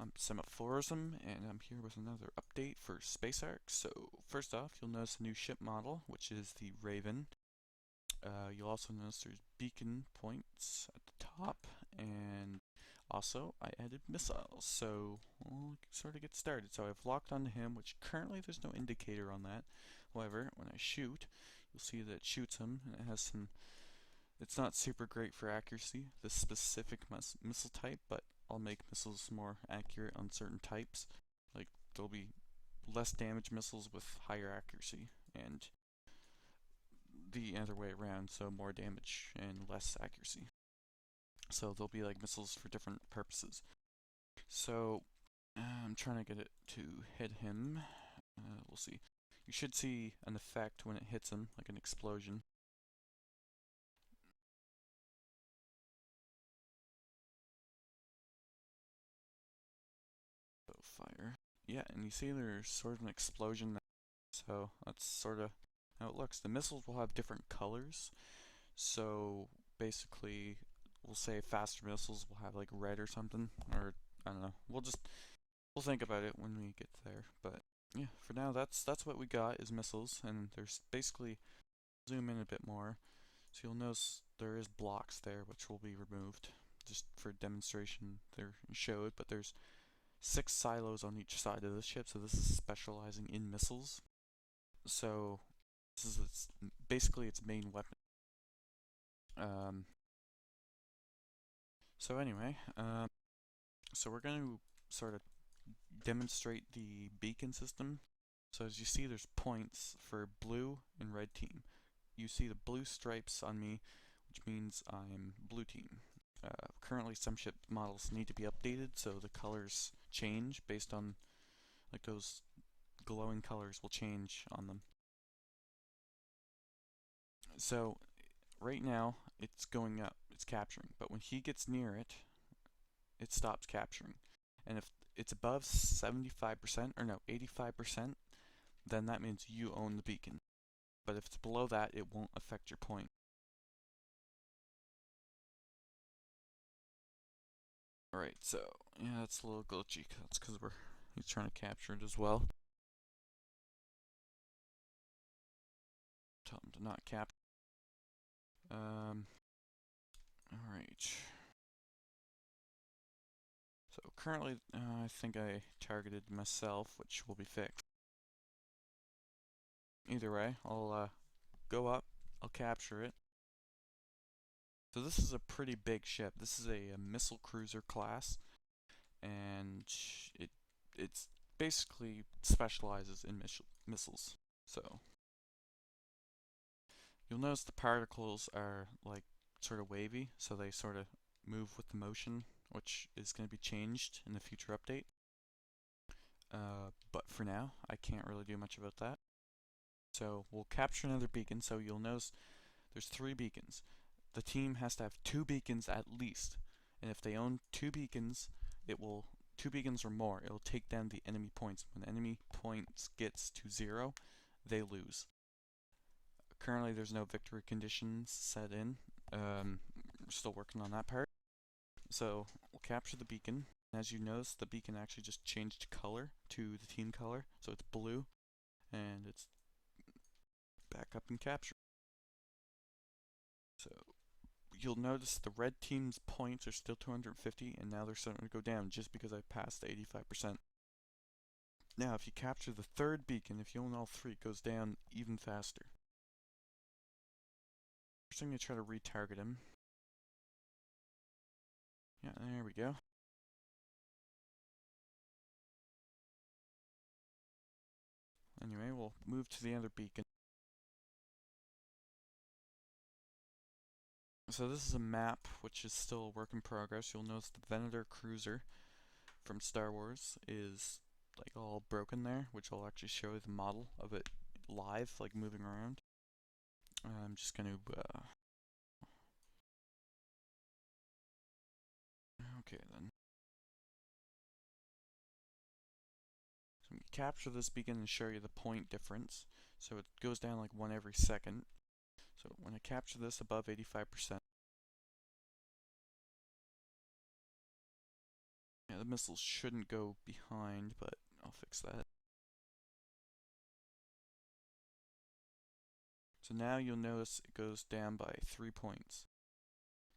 I'm Semaphorism, and I'm here with another update for Space Ark. So, first off, you'll notice a new ship model, which is the Raven. You'll also notice there's beacon points at the top, and also I added missiles. So, we'll sort of get started. So, I've locked onto him, which currently there's no indicator on that. However, when I shoot, you'll see that it shoots him, and it has some. It's not super great for accuracy, this specific missile type, but I'll make missiles more accurate on certain types. Like, there'll be less damage missiles with higher accuracy, and the other way around, so more damage and less accuracy. So there'll be like missiles for different purposes. So I'm trying to get it to hit him. We'll see. You should see an effect when it hits him, like an explosion. So fire. Yeah, and you see there's sort of an explosion there. So that's sort of how it looks. The missiles will have different colors. So basically, we'll say faster missiles will have like red or something, or I don't know. We'll think about it when we get there. But yeah, for now that's what we got is missiles, and there's basically zoom in a bit more. So you'll notice there is blocks there which will be removed just for demonstration. They're showed, but there's 6 silos on each side of the ship, so this is specializing in missiles. So this is basically its main weapon. Um, so anyway, so we're going to sort of demonstrate the beacon system. So as you see, there's points for blue and red team. You see the blue stripes on me, which means I'm blue team. Currently, some ship models need to be updated, so the colors change based on, like, those glowing colors will change on them. So right now it's going up, it's capturing, but when he gets near it, it stops capturing. And if it's above 75%, or no, 85%, then that means you own the beacon. But if it's below that, it won't affect your point. Alright, so yeah, that's a little glitchy. That's because he's trying to capture it as well. Tell him to not capture. Alright. So currently, I think I targeted myself, which will be fixed. Either way, I'll go up, I'll capture it. So this is a pretty big ship. This is a missile cruiser class, and it's basically specializes in missiles. So you'll notice the particles are like sort of wavy, so they sort of move with the motion, which is going to be changed in the future update. But for now, I can't really do much about that. So we'll capture another beacon. So you'll notice there's 3 beacons. The team has to have 2 beacons at least, and if they own 2 beacons, it will 2 beacons or more. It will take down the enemy points. When enemy points gets to 0, they lose. Currently, there's no victory conditions set in. We're still working on that part. So we'll capture the beacon. As you notice, the beacon actually just changed color to the team color, so it's blue, and it's back up and captured. So you'll notice the red team's points are still 250, and now they're starting to go down just because I passed the 85%. Now, if you capture the 3rd beacon, if you own all 3, it goes down even faster. First, I'm going to try to retarget him. Yeah, there we go. Anyway, we'll move to the other beacon. So this is a map which is still a work in progress. You'll notice the Venator cruiser from Star Wars is like all broken there, which I'll actually show you the model of it live, like moving around. I'm just gonna okay then. So I'm gonna capture this beacon and show you the point difference. So it goes down like 1 every second. So when I capture this above 85%, yeah, Yeah, the missiles shouldn't go behind, but I'll fix that. So now you'll notice it goes down by 3 points.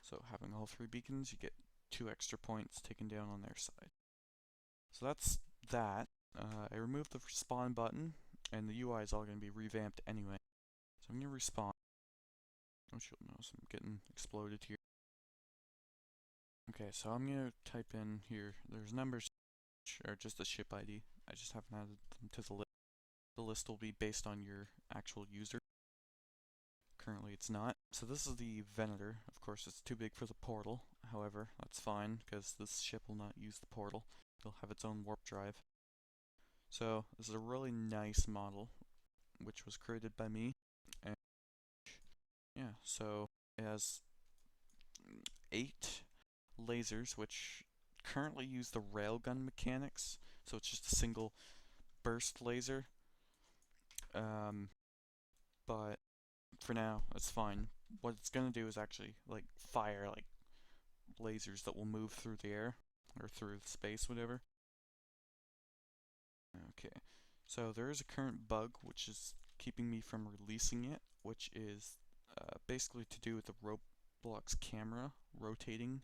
So having all 3 beacons, you get 2 extra points taken down on their side. So that's that. I removed the respawn button, and the UI is all going to be revamped anyway. So I'm going to respawn. Oh, you'll notice I'm getting exploded here. Okay, so I'm going to type in here, there's numbers, or just a ship ID. I just haven't added them to the list. The list will be based on your actual user. Currently it's not. So this is the Venator. Of course it's too big for the portal. However, that's fine because this ship will not use the portal. It'll have its own warp drive. So this is a really nice model which was created by me. And yeah, so it has 8 lasers which currently use the railgun mechanics. So it's just a single burst laser. But for now, it's fine. What it's gonna do is actually like fire like lasers that will move through the air or through space, whatever. Okay, so there is a current bug which is keeping me from releasing it, which is basically to do with the Roblox camera rotating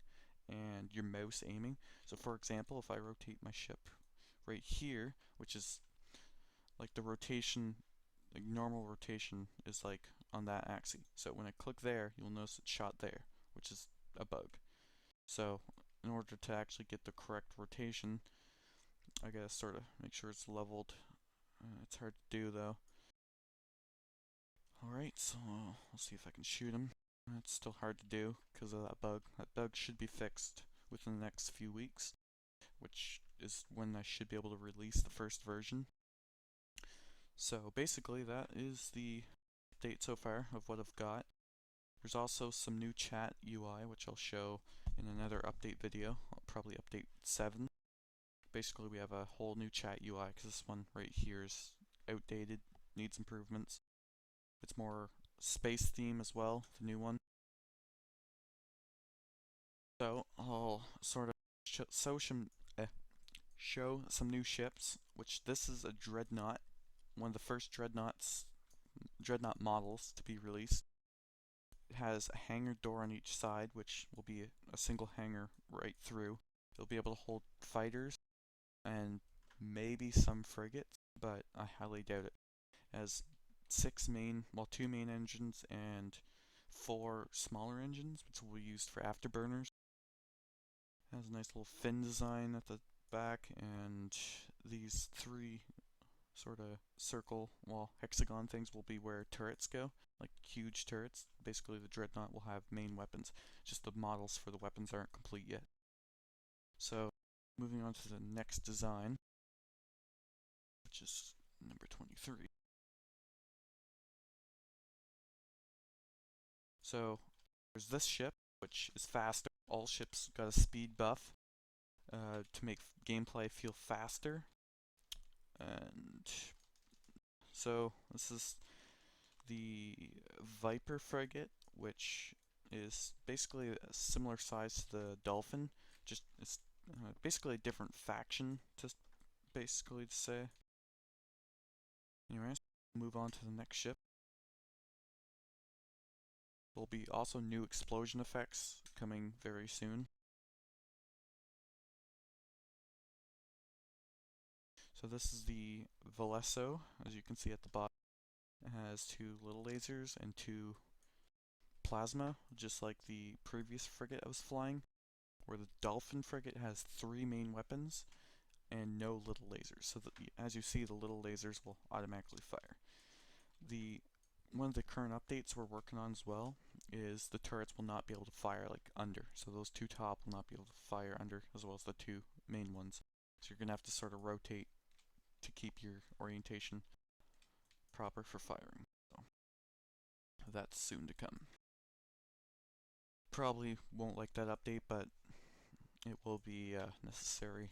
and your mouse aiming. So for example, if I rotate my ship right here, which is like the rotation, like normal rotation is like on that axis. So when I click there, you'll notice it's shot there, which is a bug. So in order to actually get the correct rotation, I gotta sort of make sure it's leveled. It's hard to do though. Alright, so I'll see if I can shoot him. It's still hard to do because of that bug. That bug should be fixed within the next few weeks, which is when I should be able to release the first version. So basically that is the update so far of what I've got. There's also some new chat UI which I'll show in another update video. I'll probably update 7. Basically we have a whole new chat UI because this one right here is outdated, needs improvements. It's more space theme as well, the new one. So I'll sort of show some new ships, which this is a Dreadnought, one of the first Dreadnought models to be released. It has a hangar door on each side, which will be a single hangar right through. It'll be able to hold fighters and maybe some frigates, but I highly doubt it. It has 2 main engines and 4 smaller engines, which will be used for afterburners. It has a nice little fin design at the back, and these 3 sort of circle, well, hexagon things will be where turrets go, like huge turrets. Basically the Dreadnought will have main weapons, just the models for the weapons aren't complete yet. So, moving on to the next design, which is number 23. So, there's this ship, which is faster. All ships got a speed buff to make gameplay feel faster. And so, this is the Viper frigate, which is basically a similar size to the Dolphin, just it's basically a different faction to say. Anyways, move on to the next ship. There'll be also new explosion effects coming very soon. So this is the Valesso, as you can see at the bottom. It has 2 little lasers and 2 plasma, just like the previous frigate I was flying, where the Dolphin frigate has 3 main weapons and no little lasers. So that, as you see, the little lasers will automatically fire. One of the current updates we're working on as well is the turrets will not be able to fire like under. So those 2 top will not be able to fire under, as well as the 2 main ones. So you're going to have to sort of rotate to keep your orientation proper for firing. So that's soon to come. Probably won't like that update, but it will be necessary,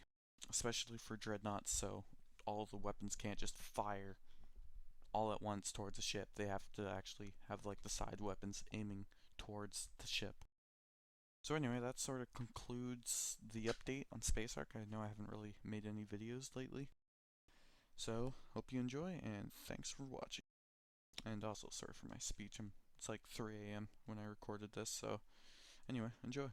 especially for Dreadnoughts, so all the weapons can't just fire all at once towards the ship. They have to actually have like the side weapons aiming towards the ship. So anyway, that sort of concludes the update on Space Ark. I know I haven't really made any videos lately. So, hope you enjoy, and thanks for watching. And also, sorry for my speech. It's like 3 a.m. when I recorded this, so anyway, enjoy.